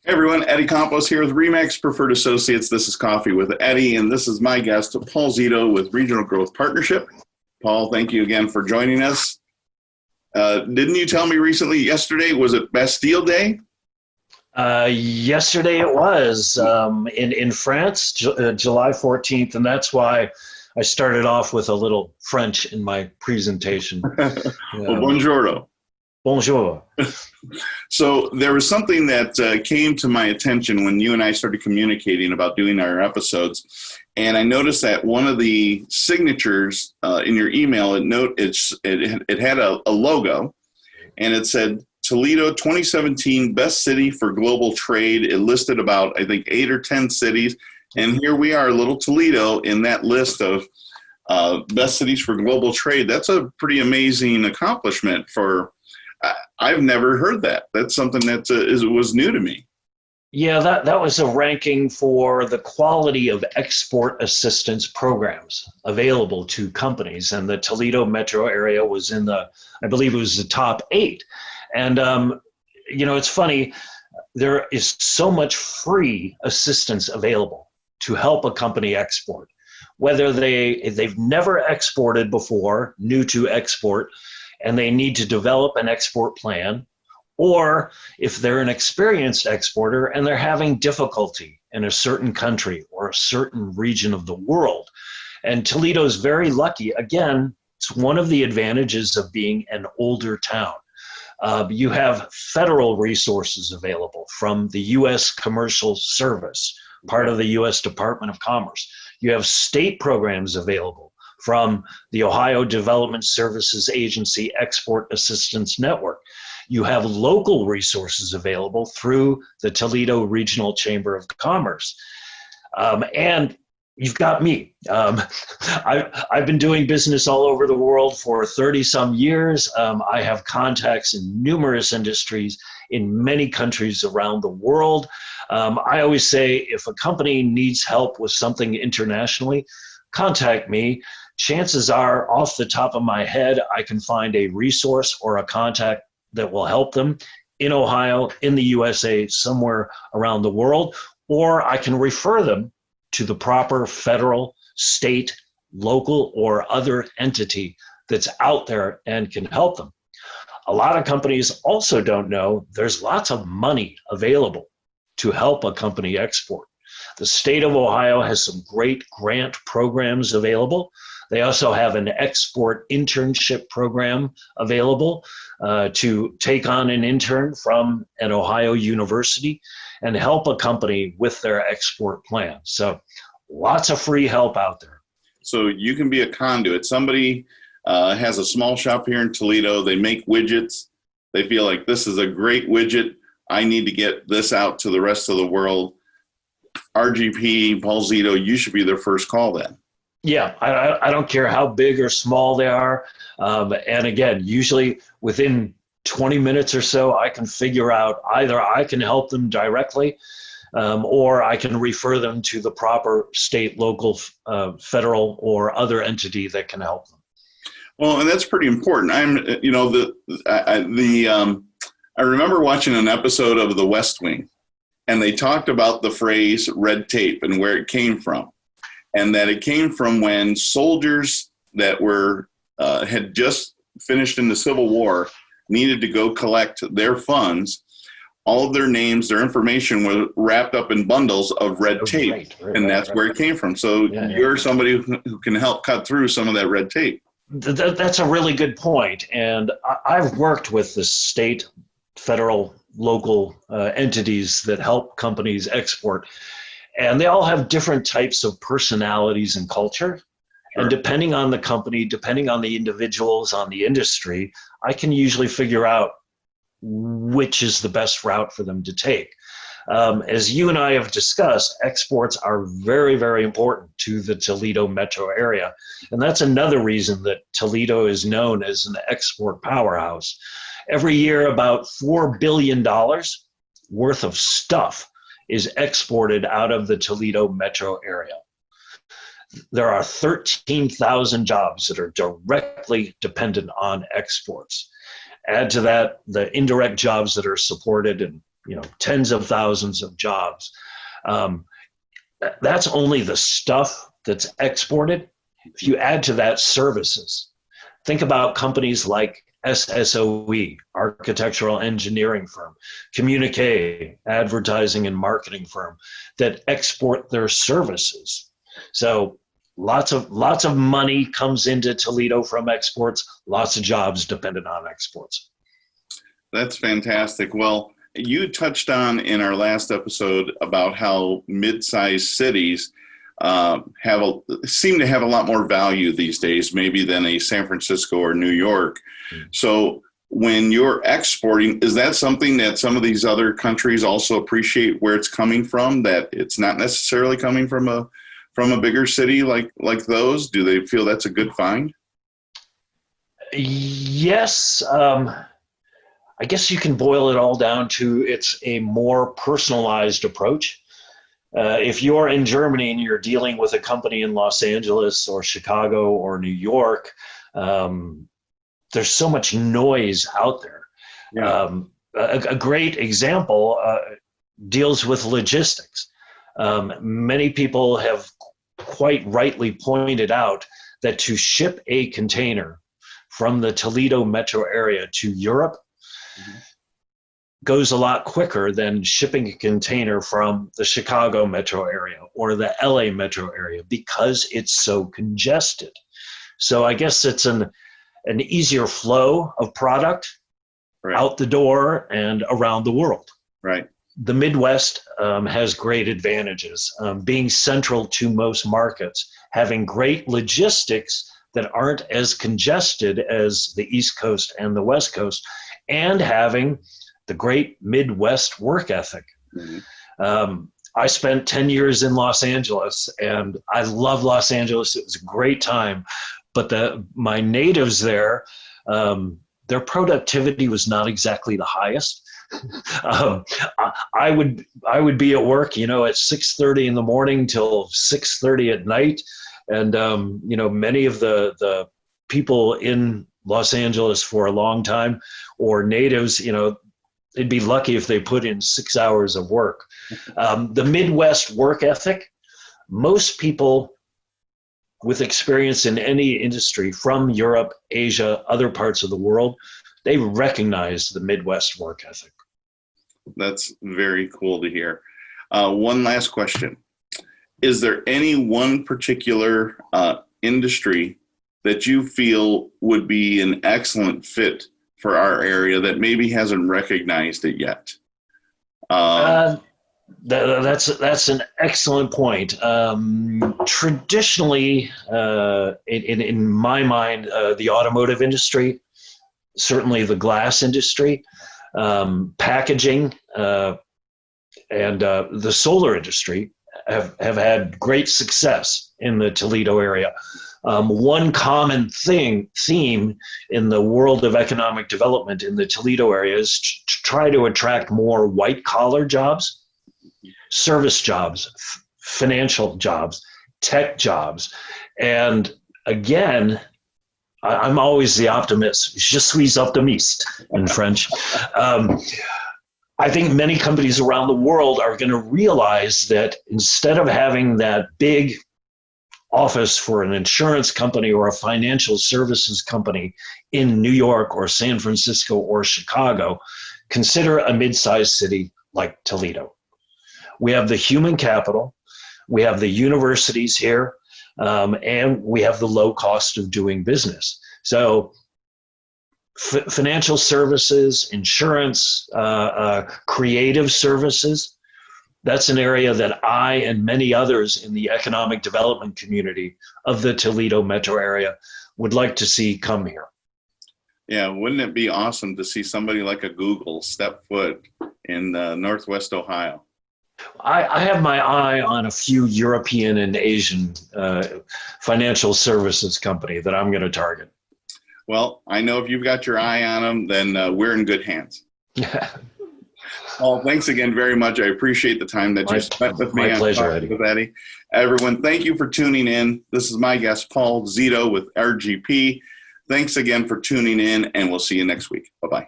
Hey everyone, Eddie Campos here with Remax Preferred Associates. This is Coffee with Eddie, and this is my guest, Paul Zito with Regional Growth Partnership. Paul, thank you again for joining us. Didn't you tell me recently, yesterday, was it Bastille Day? Yesterday it was in France, July 14th, and that's why I started off with a little French in my presentation. Well, buongiorno. Bonjour. So there was something that came to my attention when you and I started communicating about doing our episodes, and I noticed that one of the signatures in your email, it had a logo, and it said Toledo 2017 Best City for Global Trade. It listed about, I think, 8 or 10 cities, and here we are, little Toledo, in that list of best cities for global trade. That's a pretty amazing accomplishment for. I've never heard that. That's something that was new to me. Yeah, that was a ranking for the quality of export assistance programs available to companies, and the Toledo metro area was I believe it was the top 8. And it's funny, there is so much free assistance available to help a company export, whether they've never exported before, new to export, and they need to develop an export plan, or if they're an experienced exporter and they're having difficulty in a certain country or a certain region of the world. And Toledo is very lucky. Again, it's one of the advantages of being an older town. You have federal resources available from the U.S. Commercial Service, part of the U.S. Department of Commerce. You have state programs available from the Ohio Development Services Agency Export Assistance Network. You have local resources available through the Toledo Regional Chamber of Commerce. And you've got me. I've been doing business all over the world for 30 some years. I have contacts in numerous industries in many countries around the world. I always say if a company needs help with something internationally, contact me. Chances are, off the top of my head, I can find a resource or a contact that will help them in Ohio, in the USA, somewhere around the world, or I can refer them to the proper federal, state, local, or other entity that's out there and can help them. A lot of companies also don't know there's lots of money available to help a company export. The state of Ohio has some great grant programs available. They also have an export internship program available to take on an intern from an Ohio university and help a company with their export plan. So lots of free help out there. So you can be a conduit. Somebody has a small shop here in Toledo. They make widgets. They feel like this is a great widget. I need to get this out to the rest of the world. RGP, Paul Zito, you should be their first call then. Yeah, I don't care how big or small they are. And again, usually within 20 minutes or so, I can figure out either I can help them directly or I can refer them to the proper state, local, federal, or other entity that can help them. Well, and that's pretty important. I remember watching an episode of The West Wing, and they talked about the phrase red tape and where it came from. And that it came from when soldiers that had just finished in the Civil War needed to go collect their funds. All of their names, their information were wrapped up in bundles of red tape, and that's where it came from. So you're somebody who can help cut through some of that red tape. That's a really good point. And I've worked with the state, federal, local entities that help companies export. And they all have different types of personalities and culture. Sure. And depending on the company, depending on the individuals, on the industry, I can usually figure out which is the best route for them to take. As you and I have discussed, exports are very, very important to the Toledo metro area. And that's another reason that Toledo is known as an export powerhouse. Every year, about $4 billion worth of stuff is exported out of the Toledo metro area. There are 13,000 jobs that are directly dependent on exports. Add to that the indirect jobs that are supported and tens of thousands of jobs. That's only the stuff that's exported. If you add to that services, think about companies like SSOE, architectural engineering firm, Communique, advertising and marketing firm, that export their services. So lots of money comes into Toledo from exports, lots of jobs dependent on exports. That's fantastic. Well, you touched on in our last episode about how mid-sized cities seem to have a lot more value these days, maybe than a San Francisco or New York. So when you're exporting, is that something that some of these other countries also appreciate where it's coming from, that it's not necessarily coming from a bigger city like those? Do they feel that's a good find? Yes. I guess you can boil it all down to it's a more personalized approach. If you're in Germany and you're dealing with a company in Los Angeles or Chicago or New York, there's so much noise out there. Yeah. A great example deals with logistics. Many people have quite rightly pointed out that to ship a container from the Toledo metro area to Europe goes a lot quicker than shipping a container from the Chicago metro area or the LA metro area because it's so congested. So I guess it's an easier flow of product out the door and around the world. Right. The Midwest has great advantages, being central to most markets, having great logistics that aren't as congested as the East Coast and the West Coast, and having the great Midwest work ethic. I spent 10 years in Los Angeles, and I love Los Angeles. It was a great time, but my natives there, their productivity was not exactly the highest. I would be at work, at 6:30 in the morning till 6:30 at night, and many of the people in Los Angeles for a long time, or natives, they'd be lucky if they put in 6 hours of work. The Midwest work ethic, most people with experience in any industry from Europe, Asia, other parts of the world, they recognize the Midwest work ethic. That's very cool to hear. One last question. Is there any one particular industry that you feel would be an excellent fit for our area that maybe hasn't recognized it yet? That's an excellent point. Traditionally, in my mind, the automotive industry, certainly the glass industry, packaging, and the solar industry have had great success in the Toledo area. One common theme in the world of economic development in the Toledo area is to try to attract more white-collar jobs, service jobs, financial jobs, tech jobs. And again, I'm always the optimist. Je suis optimiste in French. I think many companies around the world are going to realize that instead of having that big office for an insurance company or a financial services company in New York or San Francisco or Chicago, consider a mid-sized city like Toledo. We have the human capital, we have the universities here, and we have the low cost of doing business. So financial services, insurance, creative services, that's an area that I and many others in the economic development community of the Toledo metro area would like to see come here. Yeah, wouldn't it be awesome to see somebody like a Google step foot in Northwest Ohio? I have my eye on a few European and Asian financial services company that I'm going to target. Well, I know if you've got your eye on them, then we're in good hands. Yeah. Well, thanks again very much. I appreciate the time that you spent with me. My pleasure, Eddie. With Eddie. Everyone, thank you for tuning in. This is my guest, Paul Zito with RGP. Thanks again for tuning in, and we'll see you next week. Bye-bye.